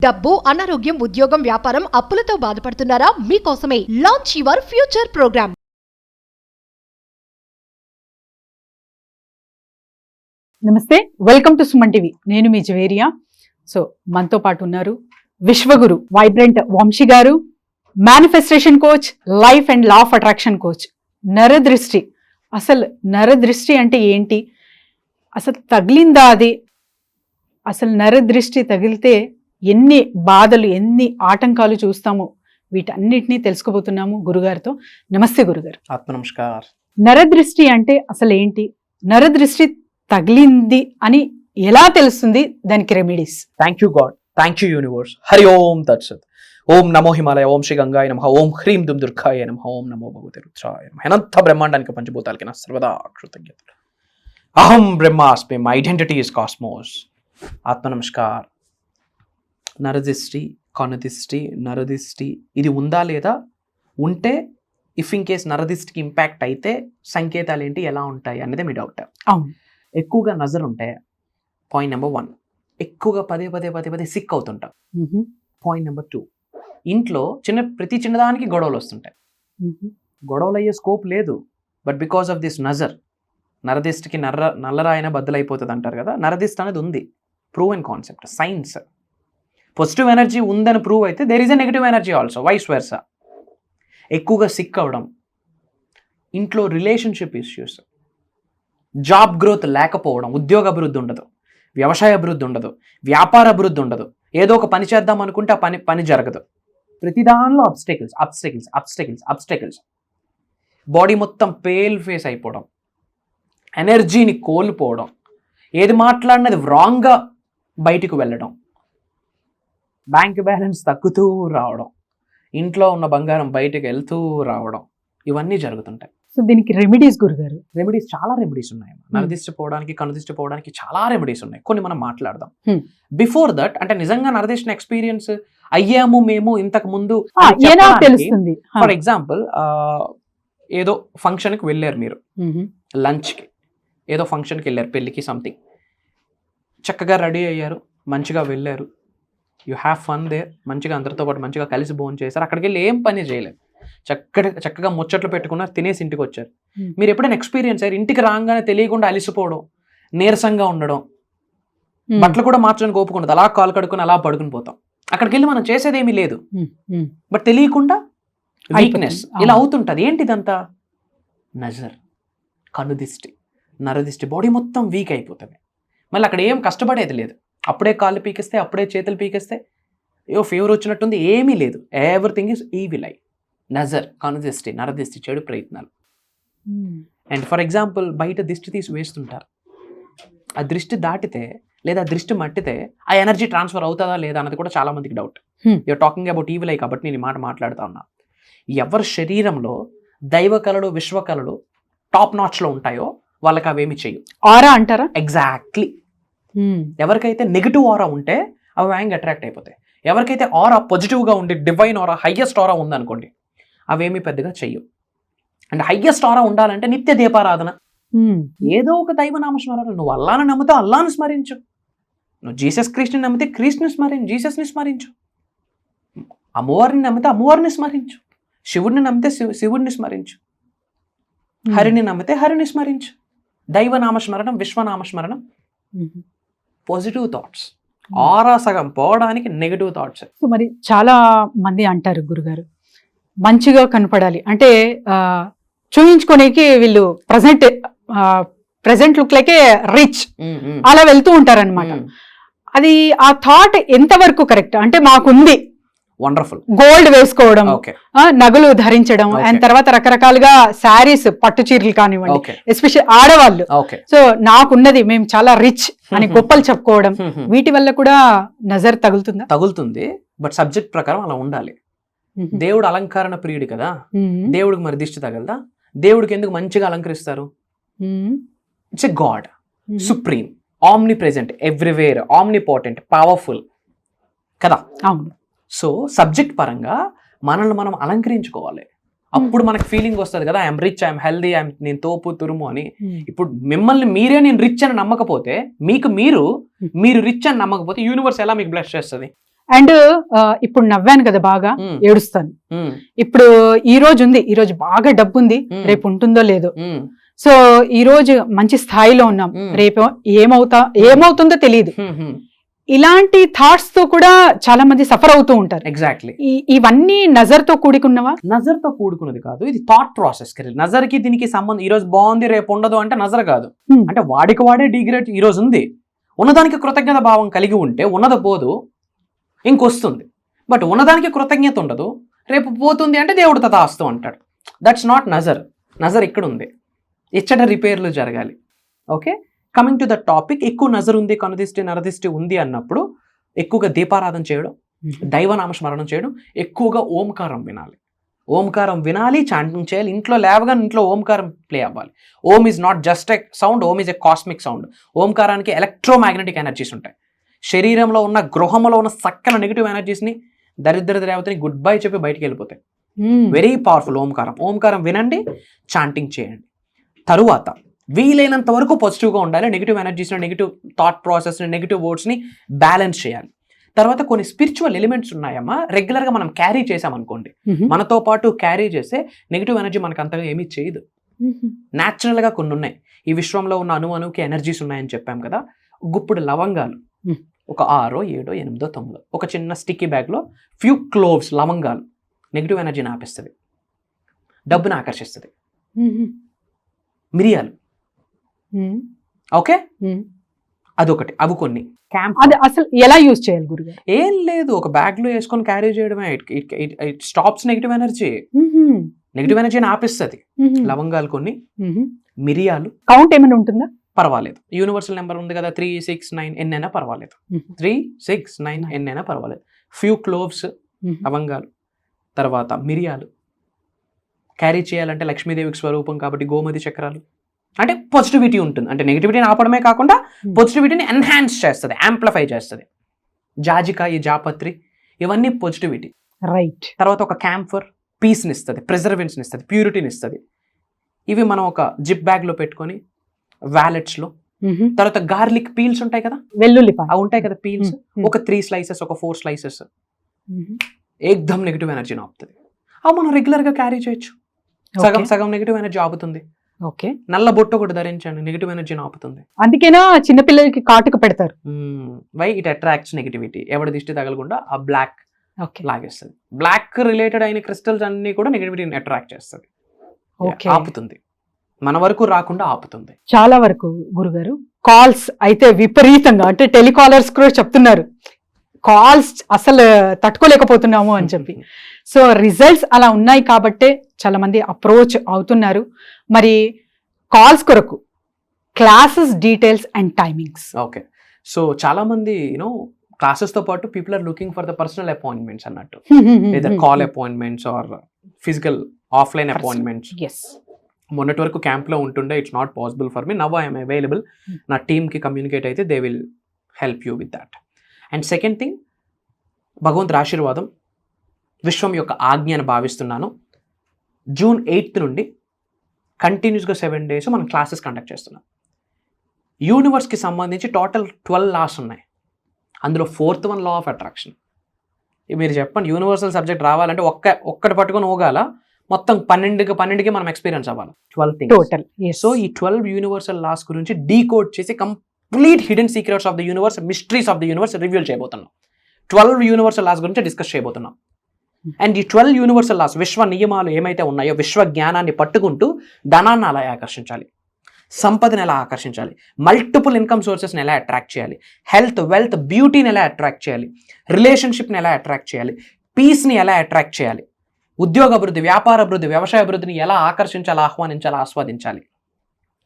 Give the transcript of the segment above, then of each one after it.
డబ్బు, అనారోగ్యం, ఉద్యోగం, వ్యాపారం, అప్పులతో బాధపడుతున్నారా? మీకోసమే లాంచ్ యువర్ ఫ్యూచర్ ప్రోగ్రామ్. నమస్తే, వెల్కమ్ టు సుమన్ టీవీ. నేను మీ జవేరియా. సో మనతో పాటు ఉన్నారు విశ్వగురు వైబ్రెంట్ వంశీ గారు, manifestation coach, life and law of attraction coach. నరదృష్టి, అసలు నరదృష్టి అంటే ఏంటి, అసలు తగిలిందా అది, అసలు నరదృష్టి తగిలితే ఎన్ని బాధలు, ఎన్ని ఆటంకాలు చూస్తామో వీటన్నిటినీ తెలుసుకోబోతున్నాము గురుగారితో. నమస్తే గురుగారు. ఆత్మ నమస్కార్. నరదృష్టి అంటే అసలు ఏంటి, నరదృష్టి తగిలింది అని ఎలా తెలుస్తుంది, దానికి remedies? Thank you God, thank you universe. హరి ఓం తత్సత్. ఓం నమో హిమాలయ, ఓం శ్రీ గంగాయ నమః, ఓం హ్రీం దుమ్ దుర్గాయ నమః, ఓం నమో భగవతే రుద్రాయ నమః. అనంత బ్రహ్మాండానికి పంచభూతాలకి నా సర్వదా కృతజ్ఞతలు. అహం బ్రహ్మాస్మి, మై ఐడెంటిటీ ఇస్ కాస్మోస్. ఆత్మ నమస్కార్. నరదిష్టి, కనుదిష్టి, నరదిష్టి ఇది ఉందా లేదా, ఉంటే ఇఫ్ ఇన్ కేస్ నరదిష్టికి ఇంపాక్ట్ అయితే సంకేతాలు ఏంటి, ఎలా ఉంటాయి అనేది మీ డౌట్. అవును, ఎక్కువగా నజర్ ఉంటే పాయింట్ నెంబర్ 1, ఎక్కువగా పదే పదే పదే పదే సిక్ అవుతుంటాం. పాయింట్ నెంబర్ 2, ఇంట్లో ప్రతి చిన్నదానికి గొడవలు వస్తుంటాయి. గొడవలు అయ్యే స్కోప్ లేదు, బట్ బికాస్ ఆఫ్ దిస్ నరదిష్టికి నల్లరాయన బద్దలైపోతుంది అంటారు కదా, నరదిష్టి అనేది ఉంది. Prove and concept, science. Positive energy ఉందని ప్రూవ్ అయితే there is a negative energy also, vice versa. ఎక్కువగా సిక్ అవ్వడం, ఇంట్లో రిలేషన్షిప్ ఇష్యూస్, జాబ్ గ్రోత్ లేకపోవడం, ఉద్యోగ అభివృద్ధి ఉండదు, వ్యవసాయ అభివృద్ధి ఉండదు, వ్యాపార అభివృద్ధి ఉండదు, ఏదో ఒక పని చేద్దాం అనుకుంటే ఆ పని జరగదు. ప్రతి దానిలో అబ్స్టెకిల్స్. బాడీ మొత్తం పేల్ ఫేస్ అయిపోవడం, ఎనర్జీని కోల్పోవడం, ఏది మాట్లాడినది రాంగ్గా బయటికి వెళ్ళడం, బ్యాంక్ బ్యాలెన్స్ తగ్గుతూ రావడం, ఇంట్లో ఉన్న బంగారం బయటకు వెళ్తూ రావడం, ఇవన్నీ జరుగుతుంటాయి. సో దీనికి రెమెడీస్ గురుగారు? రెమెడీస్, చాలా రెమెడీస్ ఉన్నాయి. నరదిష్టి పోవడానికి, కనుదిష్టి పోవడానికి చాలా రెమెడీస్ ఉన్నాయి. కొన్ని మనం మాట్లాడదాం. బిఫోర్ దట్, అంటే నిజంగా నరదిష్టిని ఎక్స్పీరియన్స్ అయ్యాము మేము ఇంతకు ముందు తెలుస్తుంది. ఫర్ ఎగ్జాంపుల్, ఏదో ఫంక్షన్కి వెళ్ళారు మీరు, లంచ్కి ఏదో ఫంక్షన్కి వెళ్ళారు, పెళ్ళికి సంథింగ్, చక్కగా రెడీ అయ్యారు, మంచిగా వెళ్ళారు, యూ హ్యావ్ ఫన్ దేర్, మంచిగా అందరితో పాటు మంచిగా కలిసి భోజనం చేశారు. అక్కడికి వెళ్ళి ఏం పని చేయలేదు, చక్కగా ముచ్చట్లు పెట్టుకున్నారు, తినేసి ఇంటికి వచ్చారు. మీరు ఎప్పుడైనా ఎక్స్పీరియన్స్ అయ్యారు, ఇంటికి రాగానే తెలియకుండా అలిసిపోవడం, నీరసంగా ఉండడం, బట్టలు కూడా మార్చడానికి ఓపుకుండదు, అలా కాలు కడుక్కుని అలా పడుకుని పోతాం. అక్కడికి వెళ్ళి మనం చేసేది ఏమీ లేదు, బట్ తెలియకుండా వీక్నెస్ ఇలా అవుతుంటుంది. ఏంటిదంతా? నజర్, కనుదిష్టి, నరదిష్టి. బాడీ మొత్తం వీక్ అయిపోతుంది. మళ్ళీ అక్కడ ఏం కష్టపడేది లేదు, అప్పుడే కాళ్ళు పీకేస్తే, అప్పుడే చేతులు పీకేస్తే, ఏవో ఫీవర్ వచ్చినట్టుంది, ఏమీ లేదు. Everything is evil eye. నజర్, కనుదిష్టి, నరదిష్టి, చెడు ప్రయత్నాలు. అండ్ ఫర్ ఎగ్జాంపుల్, బయట దిష్టి తీసి వేస్తుంటారు, ఆ దృష్టి దాటితే లేదా దృష్టి మట్టితే ఆ ఎనర్జీ ట్రాన్స్ఫర్ అవుతుందా లేదా అన్నది కూడా చాలా మందికి doubt. You're talking about evil eye కాబట్టి నేను ఈ మాట మాట్లాడుతా ఉన్నా. ఎవరి శరీరంలో దైవ కళలు, విశ్వ కళలు టాప్ నాచ్లో ఉంటాయో వాళ్ళకి అవేమి చేయు. ఆరా అంటారా? ఎగ్జాక్ట్లీ. ఎవరికైతే నెగిటివ్ ఆరా ఉంటే అవి వేగంగా అట్రాక్ట్ అయిపోతాయి. ఎవరికైతే ఆరా పాజిటివ్గా ఉండి డివైన్ ఆరా, హయ్యెస్ట్ ఆరా ఉందనుకోండి, అవేమీ పెద్దగా చెయ్యు. అండ్ హయ్యెస్ట్ ఆరా ఉండాలంటే నిత్య దీపారాధన, ఏదో ఒక దైవనామస్మరణ. నువ్వు అల్లాను నమ్మితే అల్లాను స్మరించు, నువ్వు జీసస్ క్రీస్తుని నమ్మితే క్రీస్తుని స్మరించు, జీసస్ని స్మరించు, అమ్మవారిని నమ్మితే అమ్మవారిని స్మరించు, శివుడిని నమ్మితే శివుడిని స్మరించు, హరిని నమ్మితే హరిని స్మరించు. దైవనామస్మరణం, విశ్వనామస్మరణం, పాజిటివ్ థాట్స్. ఆరా సగం పోవడానికి నెగిటివ్ థాట్స్. సో మరి చాలా మంది అంటారు గురుగారు, మంచిగా కనపడాలి అంటే చూయించుకోనికి వీళ్ళు ప్రజెంట్ లుక్ లైక్ రిచ్ అలా వెళ్తూ ఉంటారనమాట. అది ఆ థాట్ ఎంతవరకు కరెక్ట్? అంటే మాకుంది వండర్ఫుల్ గోల్డ్ వేసుకోవడం, నగలు ధరించడం, అండ్ తర్వాత రకరకాలుగా శారీస్, పట్టు చీరలు కానివ్వండి, ఎస్పెషల్లీ ఆడవాళ్ళు, సో నాకున్నది, మేము చాలా రిచ్ అని గొప్పలు చెప్పుకోవడం, వీటి వల్ల కూడా నజర్ తగులుతుందా? తగులుతుంది, బట్ సబ్జెక్ట్ ప్రకారం అలా ఉండాలి. దేవుడు అలంకరణ ప్రియుడు కదా, దేవుడికి మరి దిష్టి తగలదా? దేవుడికి ఎందుకు మంచిగా అలంకరిస్తారు? It's a God, supreme, omni present, everywhere, omnipotent, powerful కదా. అవును. సో సబ్జెక్ట్ పరంగా మనల్ని మనం అలంకరించుకోవాలి. అప్పుడు మనకు ఫీలింగ్ వస్తుంది కదా, ఐఎమ్ రిచ్, ఐఎమ్ హెల్దీ, నేను తోపు తురుము అని. ఇప్పుడు మిమ్మల్ని మీరే నేను రిచ్ అని నమ్మకపోతే, మీరు రిచ్ అని నమ్మకపోతే యూనివర్స్ ఎలా మీకు బ్లెస్ చేస్తుంది? అండ్ ఇప్పుడు నవ్వాను కదా బాగా, ఏడుస్తాను. ఇప్పుడు ఈ రోజు ఉంది, ఈ రోజు బాగా డబ్బు ఉంది, రేపు ఉంటుందో లేదో. సో ఈ రోజు మంచి స్థాయిలో ఉన్నాం, రేపు ఏమవుతుందో తెలియదు. ఇలాంటి థాట్స్ తో కూడా చాలా మంది సఫర్ అవుతూ ఉంటారు. ఎగ్జాక్ట్లీ. ఇవన్నీ నజర్ తో కూడుకున్నవా? నజర్ తో కూడుకున్నది కాదు, ఇది థాట్ ప్రాసెస్. నజర్ కి దీనికి సంబంధం, ఈ రోజు బాగుంది రేపు ఉండదు అంటే నజర్ కాదు. అంటే వాడికి వాడే డిగ్రేడ్. ఈ రోజు ఉంది, ఉన్నదానికి కృతజ్ఞత భావం కలిగి ఉంటే ఉన్నది పోదు, ఇంకొస్తుంది. బట్ ఉన్నదానికి కృతజ్ఞత ఉండదు, రేపు పోతుంది అంటే దేవుడు తథాస్తు అంటాడు. దట్స్ నాట్ నజర్. నజర్ ఇక్కడ ఉంది, ఇచ్చట రిపేర్లు జరగాలి. Okay, coming to the topic. ఎక్కువ నజర్ ఉంది, కనుదిష్టి నరదిష్టి ఉంది అన్నప్పుడు ఎక్కువగా దీపారాధన చేయడం, దైవనామస్మరణం చేయడం, ఎక్కువగా ఓంకారం వినాలి. ఓంకారం వినాలి, చాంటింగ్ చేయాలి. ఇంట్లో లేవగా ఇంట్లో ఓంకారం ప్లే అవ్వాలి. Om is not just a sound, Om is a cosmic sound. ఓంకారానికి ఎలక్ట్రోమాగ్నెటిక్ ఎనర్జీస్ ఉంటాయి. శరీరంలో ఉన్న, గృహంలో ఉన్న సకల నెగిటివ్ ఎనర్జీస్ని, దరిద్ర దేవతని గుడ్ బై చెప్పి బయటికి వెళ్ళిపోతాయి. వెరీ పవర్ఫుల్ ఓంకారం. ఓంకారం వినండి, చాంటింగ్ చేయండి. తరువాత వీలైనంత వరకు పాజిటివ్గా ఉండాలి. నెగిటివ్ ఎనర్జీస్ని, నెగిటివ్ థాట్ ప్రాసెస్ని, నెగిటివ్ వర్డ్స్ని బ్యాలెన్స్ చేయాలి. తర్వాత కొన్ని స్పిరిచువల్ ఎలిమెంట్స్ ఉన్నాయమ్మా, రెగ్యులర్గా మనం క్యారీ చేసామనుకోండి, మనతో పాటు క్యారీ చేస్తే నెగిటివ్ ఎనర్జీ మనకు అంతగా ఏమీ చేయదు. న్యాచురల్గా కొన్ని ఉన్నాయి. ఈ విశ్వంలో ఉన్న అణువుకి ఎనర్జీస్ ఉన్నాయని చెప్పాం కదా. గుప్పుడు లవంగాలు, ఒక 6, 7, 8, 9, ఒక చిన్న స్టిక్కీ బ్యాగ్లో ఫ్యూ క్లోవ్స్ లవంగాలు నెగిటివ్ ఎనర్జీని ఆపేస్తుంది, డబ్బుని ఆకర్షిస్తుంది. మిరియాలు, ఓకే, అదొకటి. అవి కొన్ని అది అసలు ఎలా యూజ్ చేయాలి గురుగారు? ఏం లేదు, ఒక బ్యాగ్ లో వేసుకొని క్యారీ చేయడమే. It stops negative energy. Negative ఎనర్జీని ఆపిస్తుంది. లవంగాలు కొన్ని, మిరియాలు. కౌంట్ ఏమైనా ఉంటుందా? పర్వాలేదు, యూనివర్సల్ నెంబర్ ఉంది కదా, 3, 6, 9 ఎన్నైనా పర్వాలేదు. 3, 6, 9 ఎన్నైనా పర్వాలేదు. ఫ్యూ క్లోవ్స్ లవంగాలు, తర్వాత మిరియాలు. క్యారీ చేయాలంటే లక్ష్మీదేవికి స్వరూపం కాబట్టి గోమతి చక్రాలు. అంటే పాజిటివిటీ ఉంటుంది. అంటే నెగిటివిటీని ఆపడమే కాకుండా పాజిటివిటీని ఎన్హాన్స్ చేస్తుంది, యాంప్లిఫై చేస్తుంది. జాజికాయ, జాపత్రి, ఇవన్నీ పాజిటివిటీ. రైట్. తర్వాత ఒక క్యాంఫర్ పీస్ని ఇస్తుంది, ప్రిజర్వెన్స్ని ఇస్తుంది, ప్యూరిటీని ఇస్తుంది. ఇవి మనం ఒక జిప్ బ్యాగ్లో పెట్టుకొని వ్యాలెట్స్లో. తర్వాత గార్లిక్ పీల్స్ ఉంటాయి కదా, వెల్లుల్లి అవి ఉంటాయి కదా పీల్స్, ఒక 3 slices, ఒక 4 slices ఏకదమ్ నెగిటివ్ ఎనర్జీని ఆపుతుంది. అవి మనం రెగ్యులర్గా క్యారీ చేయొచ్చు. సగం సగం నెగిటివ్ ఎనర్జీ ఆపుతుంది. ఓకే, నల్ల బొట్టు ఒకటి ధరించండి, నెగిటివ్ ఎనర్జీని ఆపుతుంది. అందుకేనా చిన్నపిల్లలకి కాటుకు పెడతారు. వై? It attracts negativity. ఎవరి దిష్టి తగలకుండా ఆ బ్లాక్ లాగేస్తుంది. బ్లాక్ రిలేటెడ్ అయిన క్రిస్టల్స్ అన్ని కూడా నెగిటివిటీని అట్రాక్ట్ చేస్తుంది, ఆపుతుంది. మన వరకు రాకుండా ఆపుతుంది. చాలా వరకు గురుగారు కాల్స్ అయితే విపరీతంగా, అంటే టెలికాలర్స్ కూడా చెప్తున్నారు కాల్స్ అసలు తట్టుకోలేకపోతున్నాము అని చెప్పి. సో రిజల్ట్స్ అలా ఉన్నాయి కాబట్టే చాలా మంది అప్రోచ్ అవుతున్నారు. మరి కాల్స్ కొరకు classes details and timings. Okay, so చాలా మంది క్లాసెస్ తో పాటు people are looking for the personal appointments అన్నట్టు, లేదా call appointments are physical offline appointments. మొన్నటి వరకు క్యాంప్లో ఉంటుండే, it's not possible for me. Now I'm available. నా టీమ్కి కమ్యూనికేట్ అయితే they will help you with that. And second thing, భగవంతుడి ఆశీర్వాదం, విశ్వం యొక్క ఆజ్ఞ అని భావిస్తున్నాను. June 8th నుండి కంటిన్యూస్గా 7 days మనం క్లాసెస్ కండక్ట్ చేస్తున్నాం. యూనివర్స్కి సంబంధించి టోటల్ 12 laws ఉన్నాయి. అందులో 4th one law of attraction. మీరు చెప్పండి, యూనివర్సల్ సబ్జెక్ట్ రావాలంటే ఒక్కటి పట్టుకొని ఊగాల, మొత్తం 12కి మనం ఎక్స్పీరియన్స్ అవ్వాలి. 12 things. టోటల్. సో ఈ 12 యూనివర్సల్ లాస్ గురించి డీకోడ్ చేసి complete hidden secrets of the universe, mysteries of the universe reveal చేయబోతున్నాం. 12 యూనివర్సల్ లాస్ గురించి డిస్కస్ చేయబోతున్నాం. అండ్ ఈ 12 యూనివర్సల్ లాస్, విశ్వ నియమాలు ఏమైతే ఉన్నాయో, విశ్వ జ్ఞానాన్ని పట్టుకుంటూ ధనాన్ని ఎలా ఆకర్షించాలి, సంపదను ఎలా ఆకర్షించాలి, మల్టిపుల్ ఇన్కమ్ సోర్సెస్ని ఎలా అట్రాక్ట్ చేయాలి, హెల్త్, వెల్త్, బ్యూటీని ఎలా అట్రాక్ట్ చేయాలి, రిలేషన్షిప్ని ఎలా అట్రాక్ట్ చేయాలి, పీస్ని ఎలా అట్రాక్ట్ చేయాలి, ఉద్యోగ అభివృద్ధి, వ్యాపార అభివృద్ధి, వ్యవసాయ అభివృద్ధిని ఎలా ఆకర్షించాలి, ఆహ్వానించాలి, ఆస్వాదించాలి,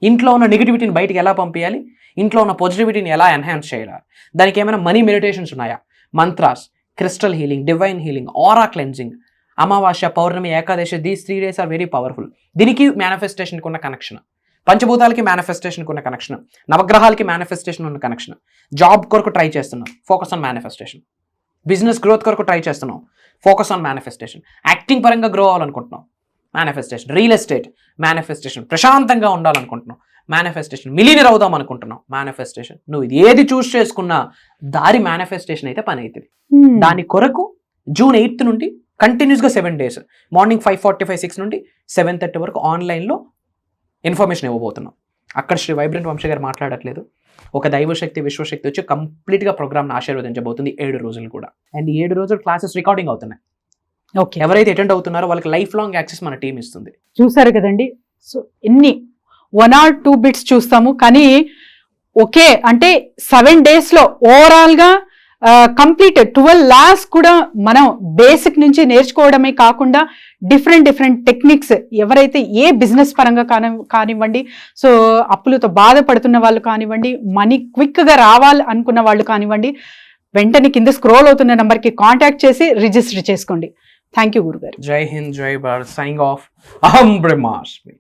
ఇంట్లో ఉన్న నెగిటివిటీని బయటికి ఎలా పంపించాలి, ఇంట్లో ఉన్న పాజిటివిటీని ఎలా ఎన్హాన్స్ చేయాలి, దానికి ఏమైనా మనీ మెడిటేషన్స్ ఉన్నాయా, mantras, crystal healing, divine healing, aura cleansing, Amavasya, Purnima, Ekadashi, these 3 days are very powerful. దీనికి మేనిఫెస్టేషన్కి ఉన్న కనెక్షన్, పంచభూతాలకి మేనిఫెస్టేషన్కి ఉన్న కనెక్షన్, నవగ్రహాలకి మేనిఫెస్టేషన్ ఉన్న కనెక్షన్. జాబ్ కొరకు ట్రై చేస్తున్నాం, focus on manifestation. Business growth కొరకు ట్రై చేస్తున్నాం, ఫోకస్ ఆన్ మేనిఫెస్టేషన్. యాక్టింగ్ పరంగా గ్రో అవ్వాలనుకుంటున్నాం, మేనిఫెస్టేషన్. Real estate, manifestation. ప్రశాంతంగా ఉండాలనుకుంటున్నాం, మేనిఫెస్టేషన్, మిలియనర్ అవుదాం అనుకుంటున్నావు, మేనిఫెస్టేషన్. నువ్వు ఇది ఏది చూస్ చేసుకున్నా దారి మేనిఫెస్టేషన్ అయితే పని అవుతుంది. దాని కొరకు June 8th నుండి కంటిన్యూస్గా 7 days మార్నింగ్ 5:45, 6 నుండి 7:30 వరకు ఆన్లైన్లో ఇన్ఫర్మేషన్ ఇవ్వబోతున్నాం. అక్కడ శ్రీ వైబ్రెంట్ వంశీ గారు మాట్లాడట్లేదు, ఒక దైవశక్తి విశ్వశక్తి వచ్చి కంప్లీట్గా ప్రోగ్రామ్ని ఆశీర్వదించబోతుంది 7 రోజులు కూడా. అండ్ 7 రోజులు క్లాసెస్ రికార్డింగ్ అవుతున్నాయి. ఓకే, ఎవరైతే అటెండ్ అవుతున్నారో వాళ్ళకి లైఫ్ లాంగ్ యాక్సెస్ మన టీం ఇస్తుంది. చూసారు కదండి. సో ఎన్ని 1 or 2 bits చూస్తాము, కానీ ఓకే అంటే 7 days లో ఓవరాల్ గా కంప్లీట్ 12 lakhs కూడా మనం బేసిక్ నుంచి నేర్చుకోవడమే కాకుండా డిఫరెంట్ టెక్నిక్స్, ఎవరైతే ఏ బిజినెస్ పరంగా కానివ్వండి, సో అప్పులతో బాధపడుతున్న వాళ్ళు కానివ్వండి, మనీ క్విక్గా రావాలి అనుకున్న వాళ్ళు కానివ్వండి, వెంటనే కింద స్క్రోల్ అవుతున్న నెంబర్కి కాంటాక్ట్ చేసి రిజిస్టర్ చేసుకోండి. థ్యాంక్ యూ గురుగారు. జై హింద్, జై భారత్. Signing off. అహం బ్రహ్మాస్మి.